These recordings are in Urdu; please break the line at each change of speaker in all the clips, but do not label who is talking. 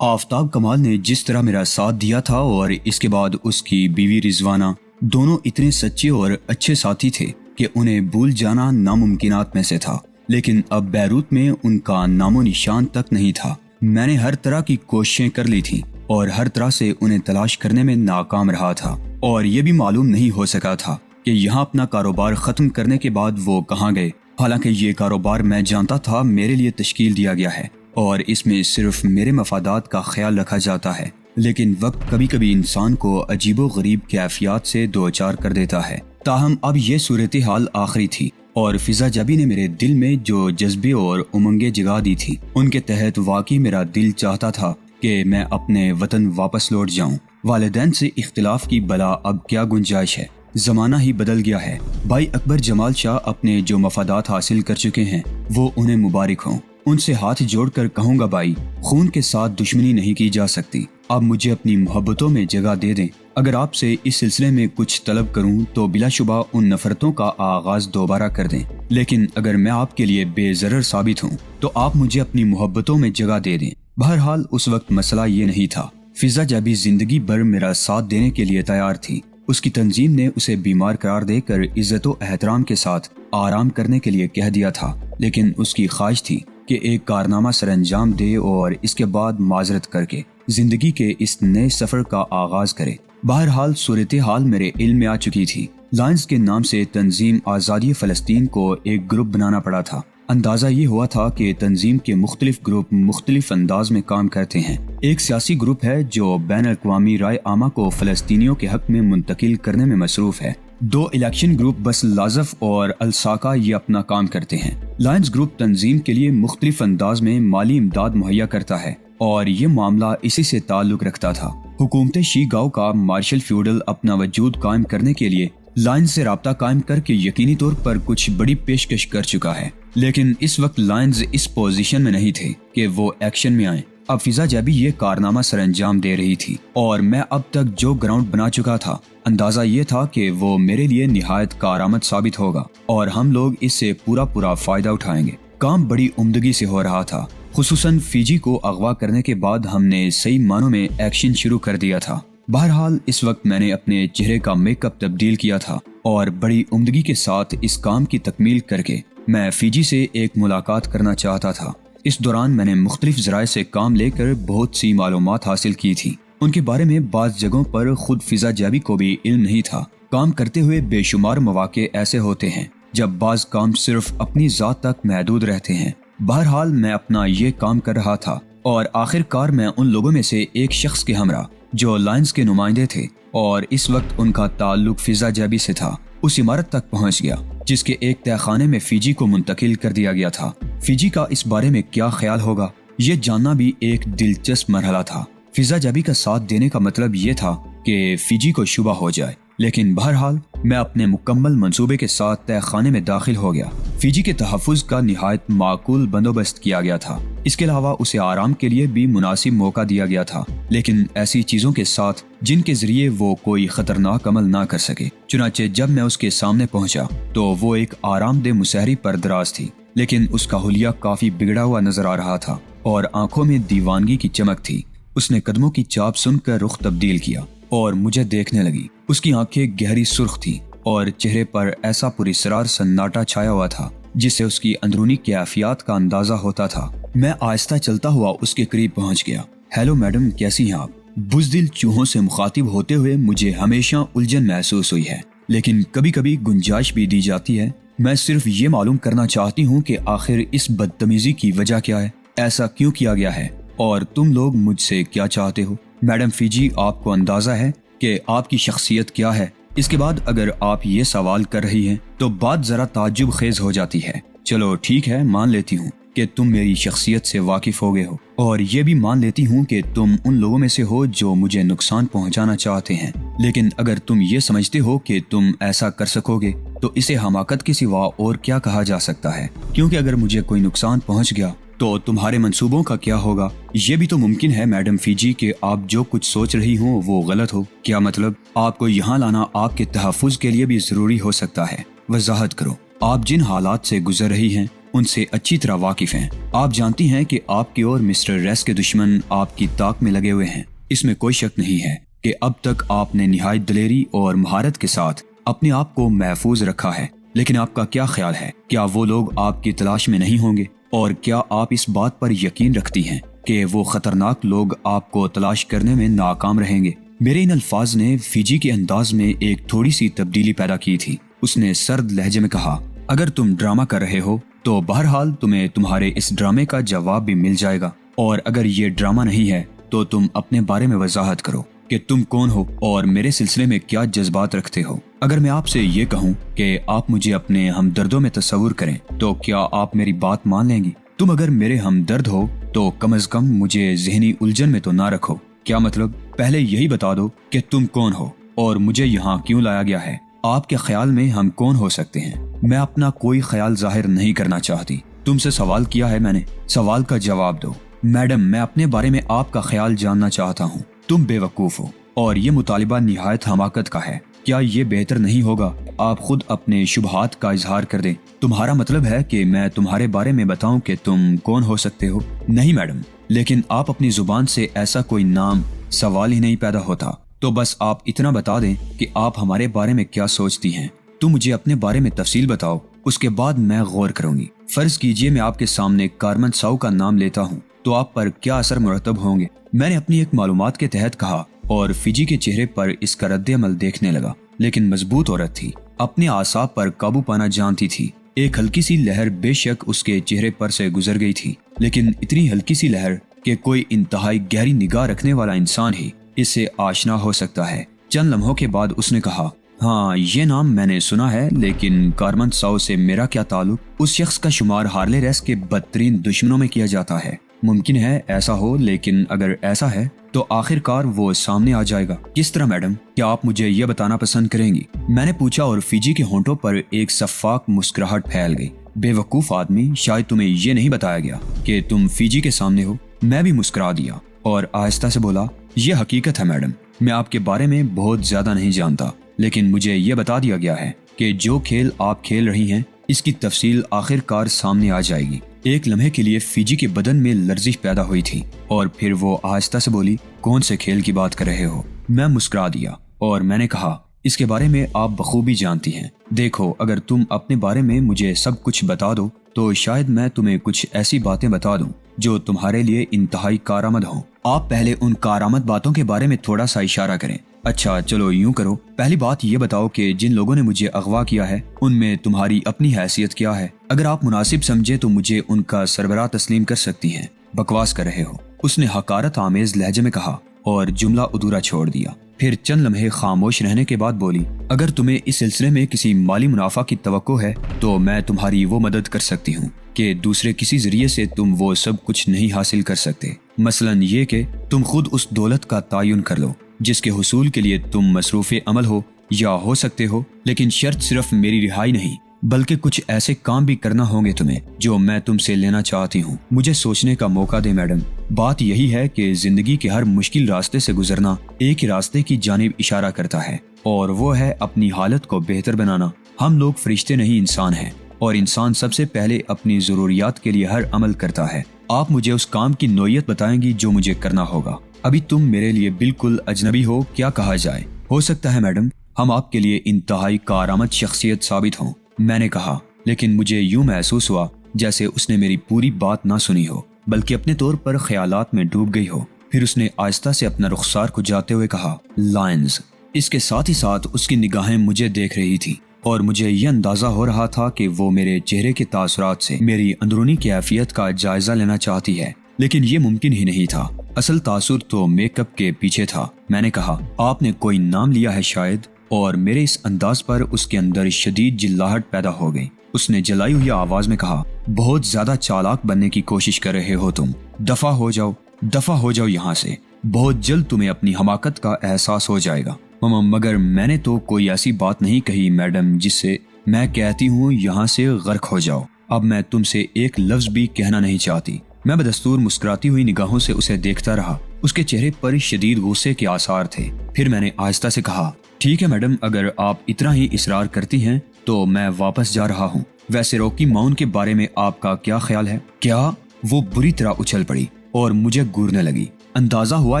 آفتاب کمال نے جس طرح میرا ساتھ دیا تھا اور اس کے بعد اس کی بیوی رضوانہ دونوں اتنے سچے اور اچھے ساتھی تھے کہ انہیں بھول جانا ناممکنات میں سے تھا، لیکن اب بیروت میں ان کا نام و نشان تک نہیں تھا۔ میں نے ہر طرح کی کوششیں کر لی تھیں اور ہر طرح سے انہیں تلاش کرنے میں ناکام رہا تھا، اور یہ بھی معلوم نہیں ہو سکا تھا کہ یہاں اپنا کاروبار ختم کرنے کے بعد وہ کہاں گئے۔ حالانکہ یہ کاروبار میں جانتا تھا میرے لیے تشکیل دیا گیا ہے اور اس میں صرف میرے مفادات کا خیال رکھا جاتا ہے، لیکن وقت کبھی کبھی انسان کو عجیب و غریب کیفیات سے دوچار کر دیتا ہے۔ تاہم اب یہ صورتحال آخری تھی، اور فضا جبی نے میرے دل میں جو جذبے اور امنگیں جگا دی تھی ان کے تحت واقعی میرا دل چاہتا تھا کہ میں اپنے وطن واپس لوٹ جاؤں۔ والدین سے اختلاف کی بلا اب کیا گنجائش ہے، زمانہ ہی بدل گیا ہے۔ بھائی اکبر جمال شاہ اپنے جو مفادات حاصل کر چکے ہیں وہ انہیں مبارک ہوں۔ ان سے ہاتھ جوڑ کر کہوں گا بھائی، خون کے ساتھ دشمنی نہیں کی جا سکتی۔ آپ مجھے اپنی محبتوں میں جگہ دے دیں۔ اگر آپ سے اس سلسلے میں کچھ طلب کروں تو بلا شبہ ان نفرتوں کا آغاز دوبارہ کر دیں، لیکن اگر میں آپ کے لیے بے ضرر ثابت ہوں تو آپ مجھے اپنی محبتوں میں جگہ دے دیں۔ بہرحال اس وقت مسئلہ یہ نہیں تھا۔ فضا جبی زندگی بھر میرا ساتھ دینے کے لیے تیار تھی۔ اس کی تنظیم نے اسے بیمار قرار دے کر عزت و احترام کے ساتھ آرام کرنے کے لیے کہہ دیا تھا، لیکن اس کی خواہش تھی کہ ایک کارنامہ سر انجام دے اور اس کے بعد معذرت کر کے زندگی کے اس نئے سفر کا آغاز کرے۔ بہرحال صورتحال میرے علم میں آ چکی تھی۔ لائنز کے نام سے تنظیم آزادی فلسطین کو ایک گروپ بنانا پڑا تھا۔ اندازہ یہ ہوا تھا کہ تنظیم کے مختلف گروپ مختلف انداز میں کام کرتے ہیں۔ ایک سیاسی گروپ ہے جو بین الاقوامی رائے عامہ کو فلسطینیوں کے حق میں منتقل کرنے میں مصروف ہے۔ 2 الیکشن گروپ بس لازف اور الساکا یہ اپنا کام کرتے ہیں۔ لائنز گروپ تنظیم کے لیے مختلف انداز میں مالی امداد مہیا کرتا ہے اور یہ معاملہ اسی سے تعلق رکھتا تھا۔ حکومت شی گاؤ کا مارشل فیوڈل اپنا وجود قائم کرنے کے لیے لائنز سے رابطہ قائم کر کے یقینی طور پر کچھ بڑی پیشکش کر چکا ہے، لیکن اس وقت لائنز اس پوزیشن میں نہیں تھے کہ وہ ایکشن میں آئیں۔ اب فضا جبی یہ کارنامہ سر انجام دے رہی تھی اور میں اب تک جو گراؤنڈ بنا چکا تھا اندازہ یہ تھا کہ وہ میرے لیے نہایت کارآمد ثابت ہوگا اور ہم لوگ اس سے پورا فائدہ اٹھائیں گے۔ کام بڑی عمدگی سے ہو رہا تھا، خصوصاً فیجی کو اغوا کرنے کے بعد ہم نے صحیح معنوں میں ایکشن شروع کر دیا تھا۔ بہرحال اس وقت میں نے اپنے چہرے کا میک اپ تبدیل کیا تھا اور بڑی عمدگی کے ساتھ اس کام کی تکمیل کر کے میں فیجی سے ایک ملاقات کرنا چاہتا تھا۔ اس دوران میں نے مختلف ذرائع سے کام لے کر بہت سی معلومات حاصل کی تھی۔ ان کے بارے میں بعض جگہوں پر خود فضا جبی کو بھی علم نہیں تھا۔ کام کرتے ہوئے بے شمار مواقع ایسے ہوتے ہیں جب بعض کام صرف اپنی ذات تک محدود رہتے ہیں۔ بہرحال میں اپنا یہ کام کر رہا تھا اور آخر کار میں ان لوگوں میں سے ایک شخص کے ہمراہ جو لائنز کے نمائندے تھے اور اس وقت ان کا تعلق فضا جبی سے تھا، اس عمارت تک پہنچ گیا جس کے ایک تہہ خانے میں فیجی کو منتقل کر دیا گیا تھا۔ فیجی کا اس بارے میں کیا خیال ہوگا یہ جاننا بھی ایک دلچسپ مرحلہ تھا۔ فضا جبی کا ساتھ دینے کا مطلب یہ تھا کہ فیجی کو شبہ ہو جائے، لیکن بہرحال میں اپنے مکمل منصوبے کے ساتھ تہہ خانے میں داخل ہو گیا۔ فیجی کے تحفظ کا نہایت معقول بندوبست کیا گیا تھا، اس کے علاوہ اسے آرام کے لیے بھی مناسب موقع دیا گیا تھا، لیکن ایسی چیزوں کے ساتھ جن کے ذریعے وہ کوئی خطرناک عمل نہ کر سکے۔ چنانچہ جب میں اس کے سامنے پہنچا تو وہ ایک آرام دہ مسہری پر دراز تھی، لیکن اس کا حلیہ کافی بگڑا ہوا نظر آ رہا تھا اور آنکھوں میں دیوانگی کی چمک تھی۔ اس نے قدموں کی چاپ سن کر رخ تبدیل کیا اور مجھے دیکھنے لگی۔ اس کی آنکھیں گہری سرخ تھیں اور چہرے پر ایسا پراسرار سناٹا چھایا ہوا تھا جس سے اس کی اندرونی کیفیات کا اندازہ ہوتا تھا۔ میں آہستہ چلتا ہوا اس کے قریب پہنچ گیا۔ ہیلو میڈم، کیسی ہیں آپ؟ بزدل چوہوں سے مخاطب ہوتے ہوئے مجھے ہمیشہ الجھن محسوس ہوئی ہے، لیکن کبھی کبھی گنجائش بھی دی جاتی ہے۔ میں صرف یہ معلوم کرنا چاہتی ہوں کہ آخر اس بدتمیزی کی وجہ کیا ہے، ایسا کیوں کیا گیا ہے اور تم لوگ مجھ سے کیا چاہتے ہو؟ میڈم فیجی، آپ کو اندازہ ہے کہ آپ کی شخصیت کیا ہے؟ اس کے بعد اگر آپ یہ سوال کر رہی ہیں تو بات ذرا تعجب خیز ہو جاتی ہے۔ چلو ٹھیک ہے، مان لیتی ہوں کہ تم میری شخصیت سے واقف ہو گئے ہو، اور یہ بھی مان لیتی ہوں کہ تم ان لوگوں میں سے ہو جو مجھے نقصان پہنچانا چاہتے ہیں، لیکن اگر تم یہ سمجھتے ہو کہ تم ایسا کر سکو گے تو اسے حماقت کے سوا اور کیا کہا جا سکتا ہے، کیونکہ اگر مجھے کوئی نقصان پہنچ گیا تو تمہارے منصوبوں کا کیا ہوگا؟ یہ بھی تو ممکن ہے میڈم فیجی کہ آپ جو کچھ سوچ رہی ہوں وہ غلط ہو۔ کیا مطلب؟ آپ کو یہاں لانا آپ کے تحفظ کے لیے بھی ضروری ہو سکتا ہے۔ وضاحت کرو، آپ جن حالات سے گزر رہی ہیں ان سے اچھی طرح واقف ہیں۔ آپ جانتی ہیں کہ آپ کی اور مسٹر ریس کے دشمن آپ کی طاق میں لگے ہوئے ہیں۔ اس میں کوئی شک نہیں ہے کہ اب تک آپ نے نہایت دلیری اور مہارت کے ساتھ اپنے آپ کو محفوظ رکھا ہے، لیکن آپ کا کیا خیال ہے؟ کیا وہ لوگ آپ کی تلاش میں نہیں ہوں گے؟ اور کیا آپ اس بات پر یقین رکھتی ہیں کہ وہ خطرناک لوگ آپ کو تلاش کرنے میں ناکام رہیں گے؟ میرے ان الفاظ نے فیجی کے انداز میں ایک تھوڑی سی تبدیلی پیدا کی تھی۔ اس نے سرد لہجے میں کہا، اگر تم ڈرامہ کر رہے ہو تو بہرحال تمہیں تمہارے اس ڈرامے کا جواب بھی مل جائے گا، اور اگر یہ ڈرامہ نہیں ہے تو تم اپنے بارے میں وضاحت کرو کہ تم کون ہو اور میرے سلسلے میں کیا جذبات رکھتے ہو۔ اگر میں آپ سے یہ کہوں کہ آپ مجھے اپنے ہمدردوں میں تصور کریں تو کیا آپ میری بات مان لیں گی؟ تم اگر میرے ہمدرد ہو تو کم از کم مجھے ذہنی الجھن میں تو نہ رکھو۔ کیا مطلب؟ پہلے یہی بتا دو کہ تم کون ہو اور مجھے یہاں کیوں لایا گیا ہے۔ آپ کے خیال میں ہم کون ہو سکتے ہیں؟ میں اپنا کوئی خیال ظاہر نہیں کرنا چاہتی۔ تم سے سوال کیا ہے میں نے، سوال کا جواب دو۔ میڈم، میں اپنے بارے میں آپ کا خیال جاننا چاہتا ہوں۔ تم بے وقوف ہو اور یہ مطالبہ نہایت حماقت کا ہے۔ کیا یہ بہتر نہیں ہوگا آپ خود اپنے شبہات کا اظہار کر دیں؟ تمہارا مطلب ہے کہ میں تمہارے بارے میں بتاؤں کہ تم کون ہو سکتے ہو؟ نہیں میڈم، لیکن آپ اپنی زبان سے ایسا کوئی نام سوال ہی نہیں پیدا ہوتا، تو بس آپ اتنا بتا دیں کہ آپ ہمارے بارے میں کیا سوچتی ہیں۔ تم مجھے اپنے بارے میں تفصیل بتاؤ، اس کے بعد میں غور کروں گی۔ فرض کیجئے میں آپ کے سامنے کارمن ساؤ کا نام لیتا ہوں تو آپ پر کیا اثر مرتب ہوں گے؟ میں نے اپنی ایک معلومات کے تحت کہا، اور فیجی کے چہرے پر اس کا رد عمل دیکھنے لگا۔ لیکن مضبوط عورت تھی، اپنے اعصاب پر قابو پانا جانتی تھی۔ ایک ہلکی سی لہر بے شک اس کے چہرے پر سے گزر گئی تھی، لیکن اتنی ہلکی سی لہر کہ کوئی انتہائی گہری نگاہ رکھنے والا انسان ہی اس سے آشنا ہو سکتا ہے۔ چند لمحوں کے بعد اس نے کہا، ہاں یہ نام میں نے سنا ہے، لیکن کارمن ساؤ سے میرا کیا تعلق؟ اس شخص کا شمار ہارلے ریس کے بدترین دشمنوں میں کیا جاتا ہے۔ ممکن ہے ایسا ہو، لیکن اگر ایسا ہے تو آخر کار وہ سامنے آ جائے گا۔ کس طرح میڈم؟ کیا آپ مجھے یہ بتانا پسند کریں گی؟ میں نے پوچھا، اور فیجی کے ہونٹوں پر ایک شفاف مسکراہٹ پھیل گئی۔ بے وقوف آدمی، شاید تمہیں یہ نہیں بتایا گیا کہ تم فیجی کے سامنے ہو؟ میں بھی مسکرا دیا اور آہستہ سے بولا، یہ حقیقت ہے میڈم، میں آپ کے بارے میں بہت زیادہ نہیں جانتا، لیکن مجھے یہ بتا دیا گیا ہے کہ جو کھیل آپ کھیل رہی ہیں اس کی تفصیل آخر کار سامنے آ جائے گی۔ ایک لمحے کے لیے فیجی کے بدن میں لرزش پیدا ہوئی تھی، اور پھر وہ آہستہ سے بولی، کون سے کھیل کی بات کر رہے ہو؟ میں مسکرا دیا اور میں نے کہا، اس کے بارے میں آپ بخوبی جانتی ہیں۔ دیکھو، اگر تم اپنے بارے میں مجھے سب کچھ بتا دو تو شاید میں تمہیں کچھ ایسی باتیں بتا دوں جو تمہارے لیے انتہائی کارآمد ہوں۔ آپ پہلے ان کارآمد باتوں کے بارے میں تھوڑا سا اشارہ کریں۔ اچھا چلو یوں کرو، پہلی بات یہ بتاؤ کہ جن لوگوں نے مجھے اغوا کیا ہے ان میں تمہاری اپنی حیثیت کیا ہے؟ اگر آپ مناسب سمجھے تو مجھے ان کا سربراہ تسلیم کر سکتی ہیں۔ بکواس کر رہے ہو، اس نے حقارت آمیز لہجے میں کہا، اور جملہ ادھورا چھوڑ دیا۔ پھر چند لمحے خاموش رہنے کے بعد بولی، اگر تمہیں اس سلسلے میں کسی مالی منافع کی توقع ہے تو میں تمہاری وہ مدد کر سکتی ہوں کہ دوسرے کسی ذریعے سے تم وہ سب کچھ نہیں حاصل کر سکتے۔ مثلاً یہ کہ تم خود اس دولت کا تعین کر لو جس کے حصول کے لیے تم مصروف عمل ہو یا ہو سکتے ہو، لیکن شرط صرف میری رہائی نہیں بلکہ کچھ ایسے کام بھی کرنا ہوں گے تمہیں جو میں تم سے لینا چاہتی ہوں۔ مجھے سوچنے کا موقع دے میڈم۔ بات یہی ہے کہ زندگی کے ہر مشکل راستے سے گزرنا ایک ہی راستے کی جانب اشارہ کرتا ہے، اور وہ ہے اپنی حالت کو بہتر بنانا۔ ہم لوگ فرشتے نہیں، انسان ہیں، اور انسان سب سے پہلے اپنی ضروریات کے لیے ہر عمل کرتا ہے۔ آپ مجھے اس کام کی نوعیت بتائیں گی جو مجھے کرنا ہوگا۔ ابھی تم میرے لیے بالکل اجنبی ہو، کیا کہا جائے۔ ہو سکتا ہے میڈم ہم آپ کے لیے انتہائی کارآمد شخصیت ثابت ہوں، میں نے کہا، لیکن مجھے یوں محسوس ہوا جیسے اس نے میری پوری بات نہ سنی ہو بلکہ اپنے طور پر خیالات میں ڈوب گئی ہو۔ پھر اس نے آہستہ سے اپنا رخسار کو جاتے ہوئے کہا، لائنز۔ اس کے ساتھ ہی ساتھ اس کی نگاہیں مجھے دیکھ رہی تھی، اور مجھے یہ اندازہ ہو رہا تھا کہ وہ میرے چہرے کے تاثرات سے میری اندرونی کیفیت کا جائزہ لینا چاہتی ہے، لیکن یہ ممکن ہی نہیں تھا۔ اصل تاثر تو میک اپ کے پیچھے تھا۔ میں نے کہا، آپ نے کوئی نام لیا ہے شاید؟ اور میرے اس انداز پر اس کے اندر شدید جلاہٹ پیدا ہو گئی۔ اس نے جلائی ہوئی آواز میں کہا، بہت زیادہ چالاک بننے کی کوشش کر رہے ہو تم۔ دفع ہو جاؤ، دفع ہو جاؤ یہاں سے۔ بہت جلد تمہیں اپنی حماقت کا احساس ہو جائے گا۔ مگر میں نے تو کوئی ایسی بات نہیں کہی میڈم جس سے میں کہتی ہوں یہاں سے غرق ہو جاؤ۔ اب میں تم سے ایک لفظ بھی کہنا نہیں چاہتی۔ میں بدستور مسکراتی ہوئی نگاہوں سے اسے دیکھتا رہا۔ اس کے چہرے پر شدید غصے کے آثار تھے۔ پھر میں نے آہستہ سے کہا، ٹھیک ہے میڈم، اگر آپ اتنا ہی اصرار کرتی ہیں تو میں واپس جا رہا ہوں۔ ویسے راکی ماؤن کے بارے میں آپ کا کیا خیال ہے؟ کیا؟ وہ بری طرح اچھل پڑی اور مجھے گورنے لگی۔ اندازہ ہوا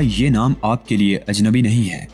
یہ نام آپ کے لیے اجنبی نہیں ہے۔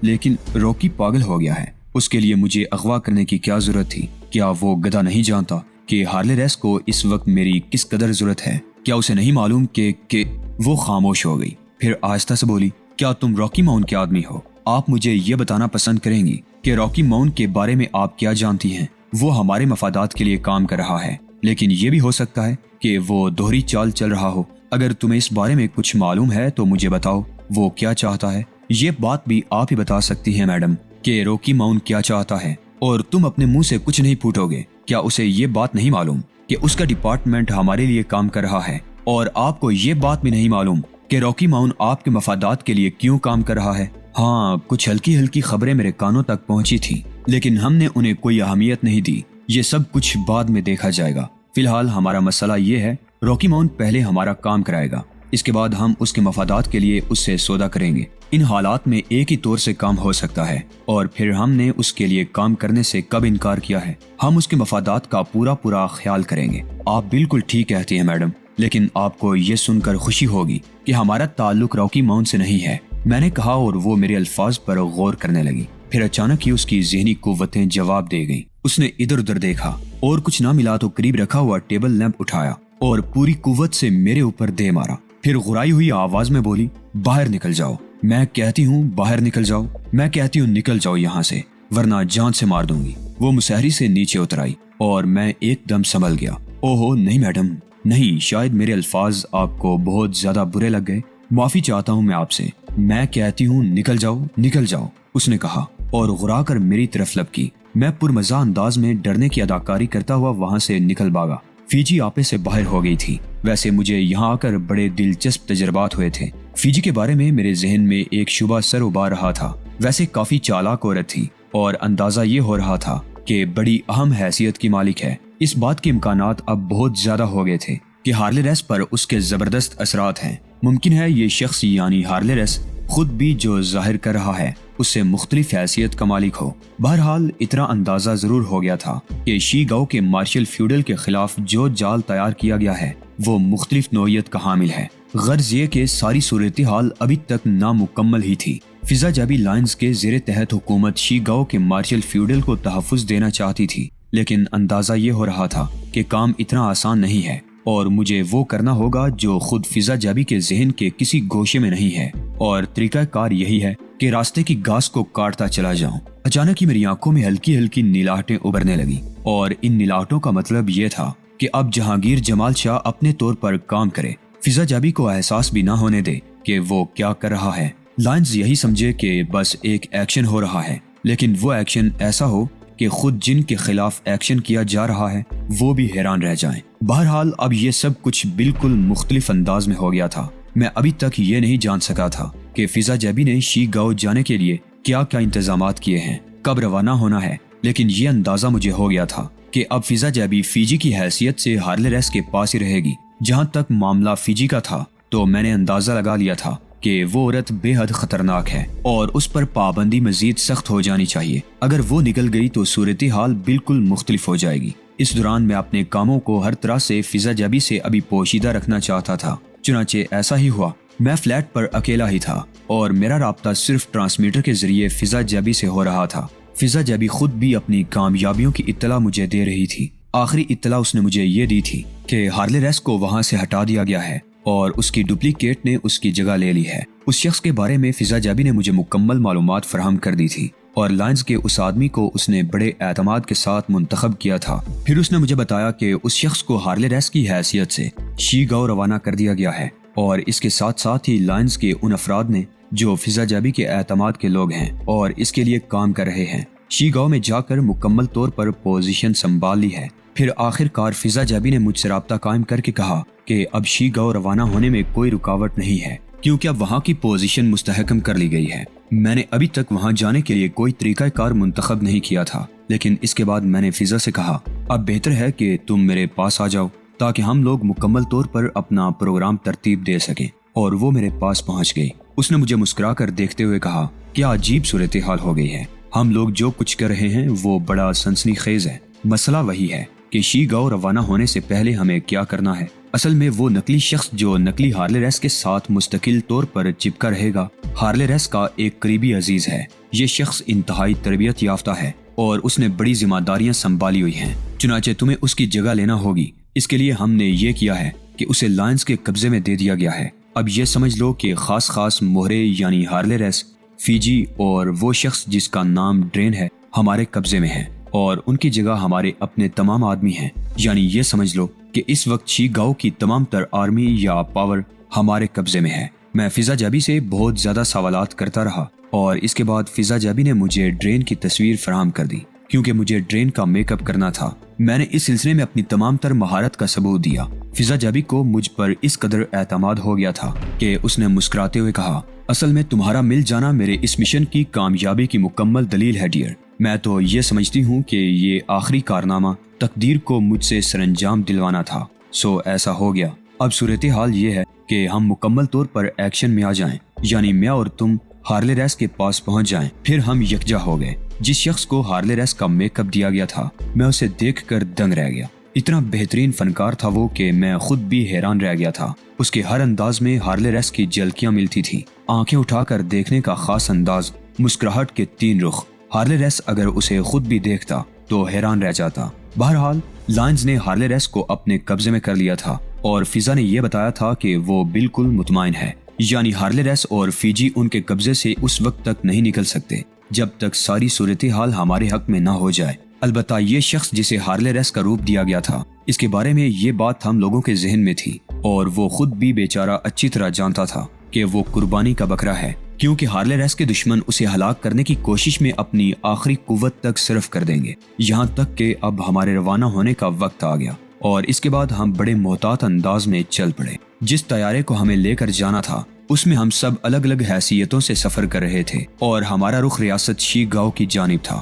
لیکن راکی پاگل ہو گیا ہے، اس کے لیے مجھے اغوا کرنے کی کیا ضرورت تھی؟ کیا وہ گدھا نہیں جانتا کہ ہارلے ریس کو اس وقت میری کس قدر ضرورت ہے؟ کیا اسے نہیں معلوم کہ وہ خاموش ہو گئی، پھر آہستہ سے بولی، کیا تم راکی ماؤن کے آدمی ہو؟ آپ مجھے یہ بتانا پسند کریں گی کہ راکی ماؤن کے بارے میں آپ کیا جانتی ہیں؟ وہ ہمارے مفادات کے لیے کام کر رہا ہے، لیکن یہ بھی ہو سکتا ہے کہ وہ دوہری چال چل رہا ہو۔ اگر تمہیں اس بارے میں کچھ معلوم ہے تو مجھے بتاؤ، وہ کیا چاہتا ہے؟ یہ بات بھی آپ ہی بتا سکتی ہیں میڈم کہ راکی ماؤن کیا چاہتا ہے، اور تم اپنے منہ سے کچھ نہیں پھوٹو گے۔ کیا اسے یہ بات نہیں معلوم کہ اس کا ڈپارٹمنٹ ہمارے لیے کام کر رہا ہے؟ اور آپ کو یہ بات بھی نہیں معلوم کہ راکی ماؤن آپ کے مفادات کے لیے کیوں کام کر رہا ہے؟ ہاں، کچھ ہلکی خبریں میرے کانوں تک پہنچی تھی، لیکن ہم نے انہیں کوئی اہمیت نہیں دی۔ یہ سب کچھ بعد میں دیکھا جائے گا۔ فی الحال ہمارا مسئلہ یہ ہے، راکی ماؤن پہلے ہمارا کام کرائے گا، اس کے بعد ہم اس کے مفادات کے لیے اس سے سودا کریں گے۔ ان حالات میں ایک ہی طور سے کام ہو سکتا ہے، اور پھر ہم نے اس کے لیے کام کرنے سے کب انکار کیا ہے؟ ہم اس کے مفادات کا پورا خیال کریں گے۔ آپ بالکل ٹھیک کہتی ہیں میڈم، لیکن آپ کو یہ سن کر خوشی ہوگی کہ ہمارا تعلق راکی ماؤن سے نہیں ہے، میں نے کہا، اور وہ میرے الفاظ پر غور کرنے لگی۔ پھر اچانک ہی اس کی ذہنی قوتیں جواب دے گئیں۔ اس نے ادھر ادھر دیکھا اور کچھ نہ ملا تو قریب رکھا ہوا ٹیبل لیمپ اٹھایا اور پوری قوت سے میرے اوپر دے مارا۔ پھر غرائی ہوئی آواز میں بولی، باہر نکل جاؤ، میں کہتی ہوں باہر نکل جاؤ، میں کہتی ہوں نکل جاؤ یہاں سے، ورنہ جان سے مار دوں گی۔ وہ مسہری سے نیچے اتر آئی اور میں ایک دم سنبھل گیا۔ اوہو نہیں میڈم، نہیں، شاید میرے الفاظ آپ کو بہت زیادہ برے لگ گئے، معافی چاہتا ہوں میں آپ سے، میں کہتی ہوں نکل جاؤ نکل جاؤ، اس نے کہا اور غرا کر میری طرف لپکی۔ میں پرمزہ انداز میں ڈرنے کی اداکاری کرتا ہوا وہاں سے نکل بھاگا۔ فیجی آپے سے باہر ہو گئی تھی۔ ویسے مجھے یہاں آ کر بڑے دلچسپ تجربات ہوئے تھے۔ فیجی کے بارے میں میرے ذہن میں ایک شبہ سر ابار رہا تھا۔ ویسے کافی چالاک عورت تھی اور اندازہ یہ ہو رہا تھا کہ بڑی اہم حیثیت کی مالک ہے۔ اس بات کے امکانات اب بہت زیادہ ہو گئے تھے کہ ہارلے ریس پر اس کے زبردست اثرات ہیں۔ ممکن ہے یہ شخص یعنی ہارلے ریس خود بھی جو ظاہر کر رہا ہے اس سے مختلف حیثیت کا مالک ہو۔ بہرحال اتنا اندازہ ضرور ہو گیا تھا کہ شی گاؤ کے مارشل فیوڈل کے خلاف جو جال تیار کیا گیا ہے وہ مختلف نوعیت کا حامل ہے۔ غرض یہ کہ ساری صورتحال ابھی تک نامکمل ہی تھی۔ فضا جابی لائنز کے زیر تحت حکومت شی گاؤ کے مارشل فیوڈل کو تحفظ دینا چاہتی تھی، لیکن اندازہ یہ ہو رہا تھا کہ کام اتنا آسان نہیں ہے اور مجھے وہ کرنا ہوگا جو خود فضا جابی کے ذہن کے کسی گوشے میں نہیں ہے، اور طریقہ کار یہی ہے کہ راستے کی گھاس کو کاٹتا چلا جاؤں۔ اچانک ہی میری آنکھوں میں ہلکی ہلکی نیلاہٹیں ابھرنے لگی، اور ان نیلاہٹوں کا مطلب یہ تھا کہ اب جہانگیر جمال شاہ اپنے طور پر کام کرے، فضا جابی کو احساس بھی نہ ہونے دے کہ وہ کیا کر رہا ہے۔ لائنز یہی سمجھے کہ بس ایک ایکشن ہو رہا ہے، لیکن وہ ایکشن ایسا ہو کہ خود جن کے خلاف ایکشن کیا جا رہا ہے وہ بھی حیران رہ جائیں۔ بہرحال اب یہ سب کچھ بالکل مختلف انداز میں ہو گیا تھا۔ میں ابھی تک یہ نہیں جان سکا تھا کہ فضا جابی نے شی گاؤ جانے کے لیے کیا کیا انتظامات کیے ہیں، کب روانہ ہونا ہے، لیکن یہ اندازہ مجھے ہو گیا تھا کہ اب فضا جابی فیجی کی حیثیت سے ہارلے ریس کے پاس ہی رہے گی۔ جہاں تک معاملہ فیجی کا تھا تو میں نے اندازہ لگا لیا تھا کہ وہ عورت بے حد خطرناک ہے اور اس پر پابندی مزید سخت ہو جانی چاہیے۔ اگر وہ نکل گئی تو صورتحال بالکل مختلف ہو جائے گی۔ اس دوران میں اپنے کاموں کو ہر طرح سے فضا جابی سے ابھی پوشیدہ رکھنا چاہتا تھا۔ چنانچہ ایسا ہی ہوا۔ میں فلیٹ پر اکیلا ہی تھا اور میرا رابطہ صرف ٹرانسمیٹر کے ذریعے فضا جابی سے ہو رہا تھا۔ فضا جابی خود بھی اپنی کامیابیوں کی اطلاع مجھے دے رہی تھی۔ آخری اطلاع اس نے مجھے یہ دی تھی کہ ہارلے ریس کو وہاں سے ہٹا دیا گیا ہے اور اس کی ڈپلیکیٹ نے اس کی جگہ لے لی ہے۔ اس شخص کے بارے میں فضا جابی نے مجھے مکمل معلومات فراہم کر دی تھی، اور لائنز کے اس آدمی کو اس نے بڑے اعتماد کے ساتھ منتخب کیا تھا۔ پھر اس نے مجھے بتایا کہ اس شخص کو ہارلے ریس کی حیثیت سے شی گاؤ روانہ کر دیا گیا ہے، اور اس کے ساتھ ساتھ ہی لائنز کے ان افراد نے جو فضا جابی کے اعتماد کے لوگ ہیں اور اس کے لیے کام کر رہے ہیں، شی گاؤ میں جا کر مکمل طور پر پوزیشن سنبھال لی ہے۔ پھر آخر کار فضا جابی نے مجھ سے رابطہ قائم کر کے کہا کہ اب شی گاؤ روانہ ہونے میں کوئی رکاوٹ نہیں ہے، کیونکہ اب وہاں کی پوزیشن مستحکم کر لی گئی ہے۔ میں نے ابھی تک وہاں جانے کے لیے کوئی طریقہ کار منتخب نہیں کیا تھا، لیکن اس کے بعد میں نے فضا سے کہا اب بہتر ہے کہ تم میرے پاس آ جاؤ تاکہ ہم لوگ مکمل طور پر اپنا پروگرام ترتیب دے سکیں، اور وہ میرے پاس پہنچ گئی۔ اس نے مجھے مسکرا کر دیکھتے ہوئے کہا کیا عجیب صورتحال ہو گئی ہے، ہم لوگ جو کچھ کر رہے ہیں وہ بڑا سنسنی خیز ہے۔ مسئلہ وہی ہے کہ شی گاؤ روانہ ہونے سے پہلے ہمیں کیا کرنا ہے۔ اصل میں وہ نقلی شخص جو نقلی ہارلے ریس کے ساتھ مستقل طور پر چپکا رہے گا ہارلے ریس کا ایک قریبی عزیز ہے۔ یہ شخص انتہائی تربیت یافتہ ہے اور اس نے بڑی ذمہ داریاں سنبھالی ہوئی ہیں، چنانچہ تمہیں اس کی جگہ لینا ہوگی۔ اس کے لیے ہم نے یہ کیا ہے کہ اسے لائنز کے قبضے میں دے دیا گیا ہے۔ اب یہ سمجھ لو کہ خاص مہرے یعنی ہارلے ریس، فیجی اور وہ شخص جس کا نام ڈرین ہے ہمارے قبضے میں ہے، اور ان کی جگہ ہمارے اپنے تمام آدمی ہیں۔ یعنی یہ سمجھ لو کہ اس وقت شی گاؤ کی تمام تر آرمی یا پاور ہمارے قبضے میں ہے۔ میں فضا جابی سے بہت زیادہ سوالات کرتا رہا اور اس کے بعد فضا جابی نے مجھے ڈرین کی تصویر فراہم کر دی، کیونکہ مجھے ڈرین کا میک اپ کرنا تھا۔ میں نے اس سلسلے میں اپنی تمام تر مہارت کا ثبوت دیا۔ فضا جابی کو مجھ پر اس قدر اعتماد ہو گیا تھا کہ اس نے مسکراتے ہوئے کہا، اصل میں تمہارا مل جانا میرے اس مشن کی کامیابی کی مکمل دلیل ہے ڈیئر۔ میں تو یہ سمجھتی ہوں کہ یہ آخری کارنامہ تقدیر کو مجھ سے سرانجام دلوانا تھا، سو ایسا ہو گیا۔ اب صورتحال یہ ہے کہ ہم مکمل طور پر ایکشن میں آ جائیں، یعنی میں اور تم ہارلے ریس کے پاس پہنچ جائیں۔ پھر ہم یکجا ہو گئے۔ جس شخص کو ہارلے ریس کا میک اپ دیا گیا تھا میں اسے دیکھ کر دنگ رہ گیا۔ اتنا بہترین فنکار تھا وہ کہ میں خود بھی حیران رہ گیا تھا۔ اس کے ہر انداز میں ہارلے ریس کی جھلکیاں ملتی تھی، آنکھیں اٹھا کر دیکھنے کا خاص انداز، مسکراہٹ کے 3 رخ۔ ہارلے ریس اگر اسے خود بھی دیکھتا تو حیران رہ جاتا۔ بہرحال لائنز نے ہارلے ریس کو اپنے قبضے میں کر لیا تھا اور فضا نے یہ بتایا تھا کہ وہ بالکل مطمئن ہے، یعنی ہارلے ریس اور فیجی ان کے قبضے سے اس وقت تک نہیں نکل سکتے جب تک ساری صورتحال ہمارے حق میں نہ ہو جائے۔ البتہ یہ شخص جسے ہارلے ریس کا روپ دیا گیا تھا، اس کے بارے میں یہ بات ہم لوگوں کے ذہن میں تھی اور وہ خود بھی بیچارہ اچھی طرح جانتا تھا کہ وہ قربانی کا بکرا ہے، کیونکہ ہارلے ریس کے دشمن اسے ہلاک کرنے کی کوشش میں اپنی آخری قوت تک صرف کر دیں گے، یہاں تک کہ اب ہمارے روانہ ہونے کا وقت آ گیا اور اس کے بعد ہم بڑے محتاط انداز میں چل پڑے۔ جس طیارے کو ہمیں لے کر جانا تھا اس میں ہم سب الگ الگ حیثیتوں سے سفر کر رہے تھے اور ہمارا رخ ریاست شی گاؤ کی جانب تھا۔